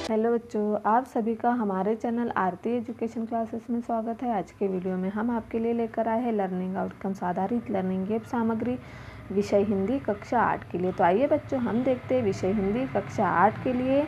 Hello बच्चों, आप सभी का हमारे चैनल आरती एजुकेशन क्लासेस में स्वागत है। आज के वीडियो में हम आपके लिए लेकर आए हैं लर्निंग आउटकम्स आधारित लर्निंग ऐप सामग्री विषय हिंदी कक्षा 8 के लिए। तो आइए बच्चों, हम देखते हैं विषय हिंदी कक्षा 8 के लिए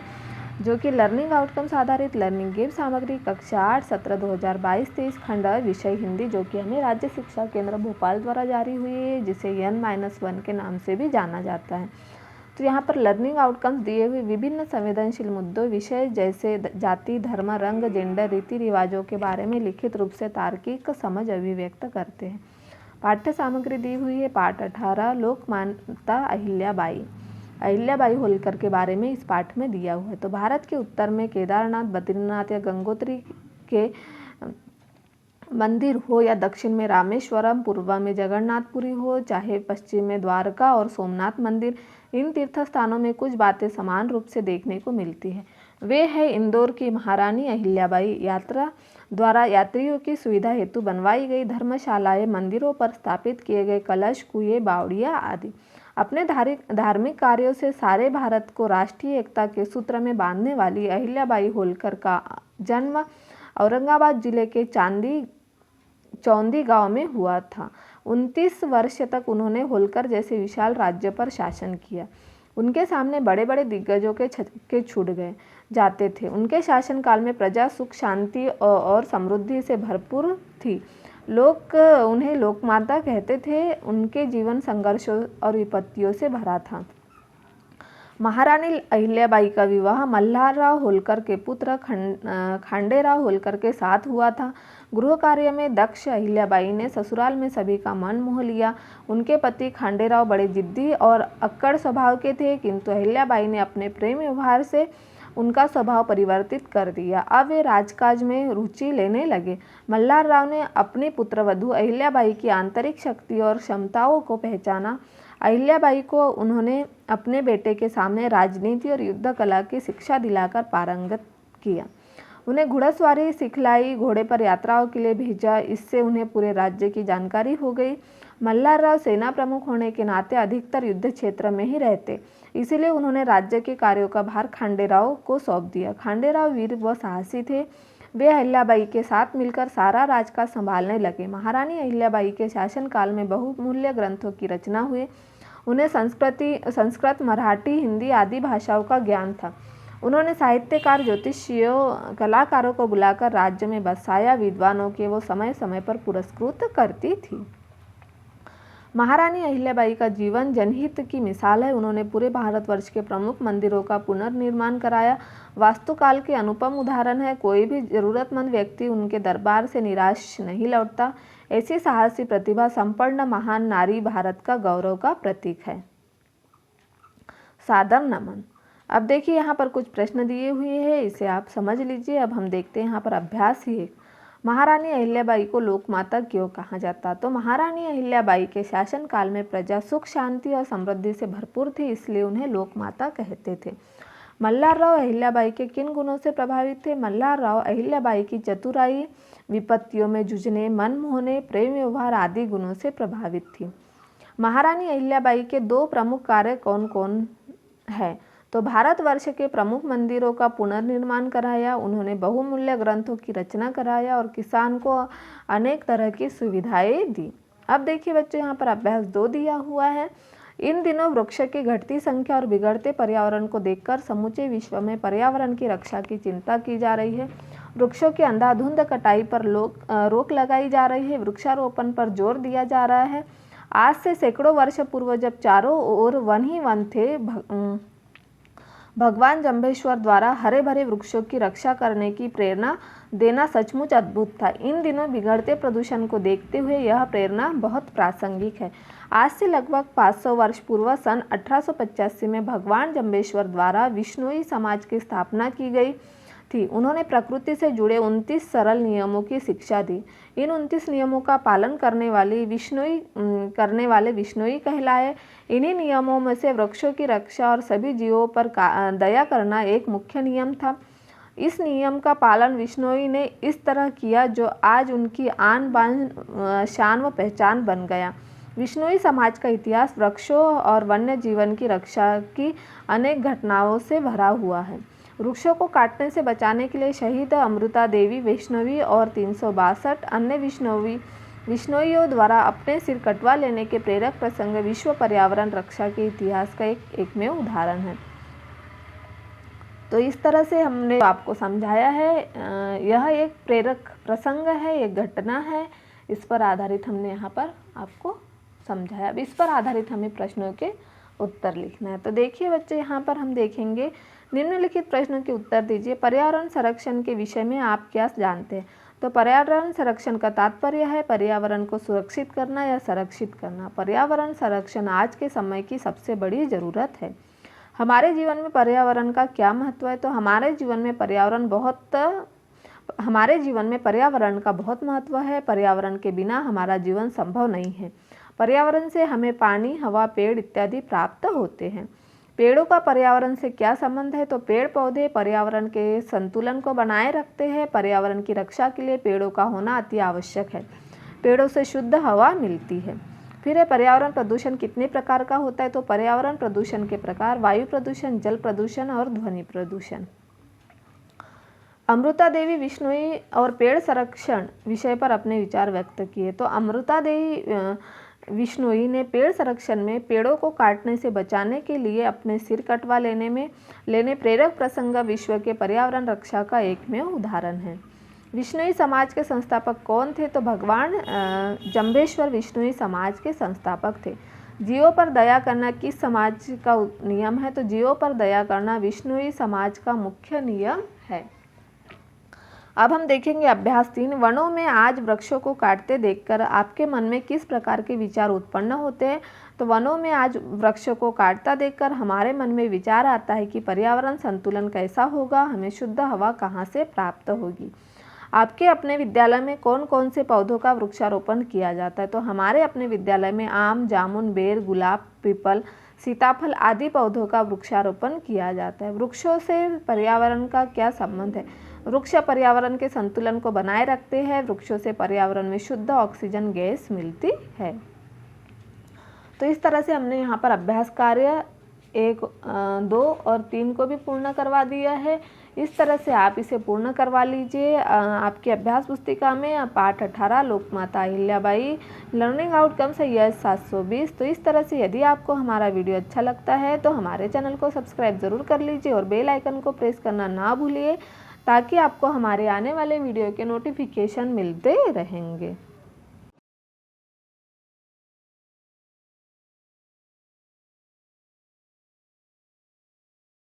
जो कि लर्निंग आउटकम्स आधारित लर्निंग ऐप सामग्री कक्षा 8 सत्र 2022-23 खंड विषय हिंदी, जो कि हमें राज्य शिक्षा केंद्र भोपाल द्वारा जारी हुई है, जिसे N-1 के नाम से भी जाना जाता है। तो यहाँ पर लर्निंग आउटकम्स दिए हुए विभिन्न संवेदनशील मुद्दों विषय जैसे जाति, धर्म, रंग, जेंडर, रीति रिवाजों के बारे में लिखित रूप से तार्किक समझ अभिव्यक्त करते हैं। पाठ्य सामग्री दी हुई है। पाठ 18 लोकमाता अहिल्याबाई होलकर के बारे में इस पाठ में दिया हुआ है। तो भारत के उत्तर में केदारनाथ, बद्रीनाथ या गंगोत्री के मंदिर हो या दक्षिण में रामेश्वरम, पूर्व में जगन्नाथपुरी हो, चाहे पश्चिम में द्वारका और सोमनाथ मंदिर, इन तीर्थ स्थानों में कुछ बातें समान रूप से देखने को मिलती है। वे है इंदौर की महारानी अहिल्याबाई यात्रा द्वारा यात्रियों की सुविधा हेतु बनवाई गई धर्मशालाएं, मंदिरों पर स्थापित किए गए कलश, कुएं, बावड़ियां आदि। अपने धार्मिक कार्यों से सारे भारत को राष्ट्रीय एकता के सूत्र में बांधने वाली अहिल्याबाई होलकर का जन्म औरंगाबाद जिले के चौंदी गांव में हुआ था। 29 वर्ष तक उन्होंने होलकर जैसे विशाल राज्य पर शासन किया। उनके सामने बड़े बड़े दिग्गजों के छक्के छूट गए जाते थे। उनके शासनकाल में प्रजा सुख, शांति और समृद्धि से भरपूर थी। लोग उन्हें लोकमाता कहते थे। उनके जीवन संघर्षों और विपत्तियों से भरा था। महारानी अहिल्याबाई का विवाह मल्हारराव होलकर के पुत्र खांडेराव होलकर के साथ हुआ था। गृह कार्य में दक्ष अहिल्याबाई ने ससुराल में सभी का मन मोह लिया। उनके पति खांडेराव बड़े जिद्दी और अक्कड़ स्वभाव के थे, किंतु अहिल्याबाई ने अपने प्रेम व्यवहार से उनका स्वभाव परिवर्तित कर दिया। अब वे राजकाज में रुचि लेने लगे। मल्हारराव ने अपनी पुत्रवधू अहिल्याबाई की आंतरिक शक्ति और क्षमताओं को पहचाना। अहिल्याबाई को उन्होंने अपने बेटे के सामने राजनीति और युद्ध कला की शिक्षा दिलाकर पारंगत किया। उन्हें घुड़सवारी सिखलाई, घोड़े पर यात्राओं के लिए भेजा। इससे उन्हें पूरे राज्य की जानकारी हो गई। मल्हारराव सेना प्रमुख होने के नाते अधिकतर युद्ध क्षेत्र में ही रहते, इसीलिए उन्होंने राज्य के कार्यों का भार खांडेराव को सौंप दिया। खांडेराव वीर व साहसी थे। वे अहिल्याबाई के साथ मिलकर सारा राजकाज संभालने लगे। महारानी अहिल्याबाई के शासनकाल में बहुमूल्य ग्रंथों की रचना हुई। उन्हें संस्कृत, मराठी, हिंदी आदि भाषाओं का ज्ञान था। उन्होंने साहित्यकार, ज्योतिषियों, कलाकारों को बुलाकर राज्य में बसाया। विद्वानों के वो समय समय पर पुरस्कृत करती थी। महारानी अहिल्याबाई का जीवन जनहित की मिसाल है। उन्होंने पूरे भारतवर्ष के प्रमुख मंदिरों का पुनर्निर्माण कराया। वास्तुकाल के अनुपम उदाहरण है। कोई भी जरूरतमंद व्यक्ति उनके दरबार से निराश नहीं लौटता। ऐसी साहसी प्रतिभा संपन्न महान नारी भारत का गौरव का प्रतीक है। सादर नमन। अब देखिए, यहाँ पर कुछ प्रश्न दिए हुए हैं, इसे आप समझ लीजिए। अब हम देखते हैं यहाँ पर अभ्यास ही है। महारानी अहिल्याबाई को लोकमाता क्यों कहा जाता? तो महारानी अहिल्याबाई के शासनकाल में प्रजा सुख, शांति और समृद्धि से भरपूर थी, इसलिए उन्हें लोकमाता कहते थे। मल्हारराव अहिल्याबाई के किन गुणों से प्रभावित थे? मल्हारराव अहिल्याबाई की चतुराई, विपत्तियों में जूझने, मन मोहने, प्रेम व्यवहार आदि गुणों से प्रभावित थी। महारानी अहिल्याबाई के 2 प्रमुख कार्य कौन कौन है? तो भारतवर्ष के प्रमुख मंदिरों का पुनर्निर्माण कराया, उन्होंने बहुमूल्य ग्रंथों की रचना कराया और किसान को अनेक तरह की सुविधाएं दी। अब देखिए बच्चों, यहाँ पर अभ्यास 2 दिया हुआ है। इन दिनों वृक्ष की घटती संख्या और बिगड़ते पर्यावरण को देखकर समूचे विश्व में पर्यावरण की रक्षा की चिंता की जा रही है। वृक्षों की अंधाधुंध कटाई पर रोक लगाई जा रही है। वृक्षारोपण पर जोर दिया जा रहा है। आज से सैकड़ों वर्ष पूर्व जब चारों ओर वन ही वन थे, भगवान जम्भेश्वर द्वारा हरे भरे वृक्षों की रक्षा करने की प्रेरणा देना सचमुच अद्भुत था। इन दिनों बिगड़ते प्रदूषण को देखते हुए यह प्रेरणा बहुत प्रासंगिक है। आज से लगभग 500 वर्ष पूर्व सन 1885 में भगवान जम्भेश्वर द्वारा विश्नोई समाज की स्थापना की गई थी। उन्होंने प्रकृति से जुड़े 29 सरल नियमों की शिक्षा दी। इन 29 नियमों का पालन करने वाले विश्नोई कहलाए। इन्हीं नियमों में से वृक्षों की रक्षा और सभी जीवों पर दया करना एक मुख्य नियम था। इस नियम का पालन विश्नोई ने इस तरह किया जो आज उनकी आन बान, शान व पहचान बन गया। विश्नोई समाज का इतिहास वृक्षों और वन्य जीवन की रक्षा की अनेक घटनाओं से भरा हुआ है। वृक्षों को काटने से बचाने के लिए शहीद अमृता देवी विश्नोई और 362 अन्य विश्नोइयों द्वारा अपने सिर कटवा लेने के प्रेरक प्रसंग विश्व पर्यावरण रक्षा के इतिहास का एकमेव उदाहरण है। तो इस तरह से हमने आपको समझाया है, यह एक प्रेरक प्रसंग है, एक घटना है, इस पर आधारित हमने यहाँ पर आपको समझाया। अब इस पर आधारित हमें प्रश्नों के उत्तर लिखना है। तो देखिए बच्चे, यहाँ पर हम देखेंगे, निम्नलिखित प्रश्नों के उत्तर दीजिए। पर्यावरण संरक्षण के विषय में आप क्या जानते हैं? तो पर्यावरण संरक्षण का तात्पर्य है पर्यावरण को सुरक्षित करना या संरक्षित करना। पर्यावरण संरक्षण आज के समय की सबसे बड़ी ज़रूरत है। हमारे जीवन में पर्यावरण का क्या महत्व है? तो हमारे जीवन में पर्यावरण का बहुत महत्व है। पर्यावरण के बिना हमारा जीवन संभव नहीं है। पर्यावरण से हमें पानी, हवा, पेड़ इत्यादि प्राप्त होते हैं। पेड़ों का पर्यावरण से क्या संबंध है? तो पेड़ पौधे पर्यावरण के संतुलन को बनाए रखते हैं। पर्यावरण की रक्षा के लिए पेड़ों का होना अति आवश्यक है। पेड़ों से शुद्ध हवा मिलती है। फिर है, पर्यावरण प्रदूषण कितने प्रकार का होता है? तो पर्यावरण प्रदूषण के प्रकार: वायु प्रदूषण, जल प्रदूषण और ध्वनि प्रदूषण। अमृता देवी विश्नोई और पेड़ संरक्षण विषय पर अपने विचार व्यक्त किए। तो अमृता देवी विश्नोई ने पेड़ संरक्षण में पेड़ों को काटने से बचाने के लिए अपने सिर कटवा लेने प्रेरक प्रसंग विश्व के पर्यावरण रक्षा का एकमेव उदाहरण है। विश्नोई समाज के संस्थापक कौन थे? तो भगवान जम्भेश्वर विश्नोई समाज के संस्थापक थे। जीवों पर दया करना किस समाज का नियम है? तो जीवों पर दया करना विश्नोई समाज का मुख्य नियम है। अब हम देखेंगे अभ्यास 3। वनों में आज वृक्षों को काटते देखकर आपके मन में किस प्रकार के विचार उत्पन्न होते हैं? तो वनों में आज वृक्षों को काटता देखकर हमारे मन में विचार आता है कि पर्यावरण संतुलन कैसा होगा, हमें शुद्ध हवा कहाँ से प्राप्त होगी। आपके अपने विद्यालय में कौन कौन से पौधों का वृक्षारोपण किया जाता है? तो हमारे अपने विद्यालय में आम, जामुन, बेर, गुलाब, पीपल, सीताफल आदि पौधों का वृक्षारोपण किया जाता है। वृक्षों से पर्यावरण का क्या संबंध है? वृक्ष पर्यावरण के संतुलन को बनाए रखते हैं। वृक्षों से पर्यावरण में शुद्ध ऑक्सीजन गैस मिलती है। तो इस तरह से हमने यहाँ पर अभ्यास कार्य 1, 2 और 3 को भी पूर्ण करवा दिया है। इस तरह से आप इसे पूर्ण करवा लीजिए। आपकी अभ्यास पुस्तिका में पाठ 18 लोकमाता अहिल्याबाई लर्निंग आउटकम्स है यह 720। तो इस तरह से यदि आपको हमारा वीडियो अच्छा लगता है तो हमारे चैनल को सब्सक्राइब ज़रूर कर लीजिए और बेल आइकन को प्रेस करना ना भूलिए, ताकि आपको हमारे आने वाले वीडियो के नोटिफिकेशन मिलते रहेंगे।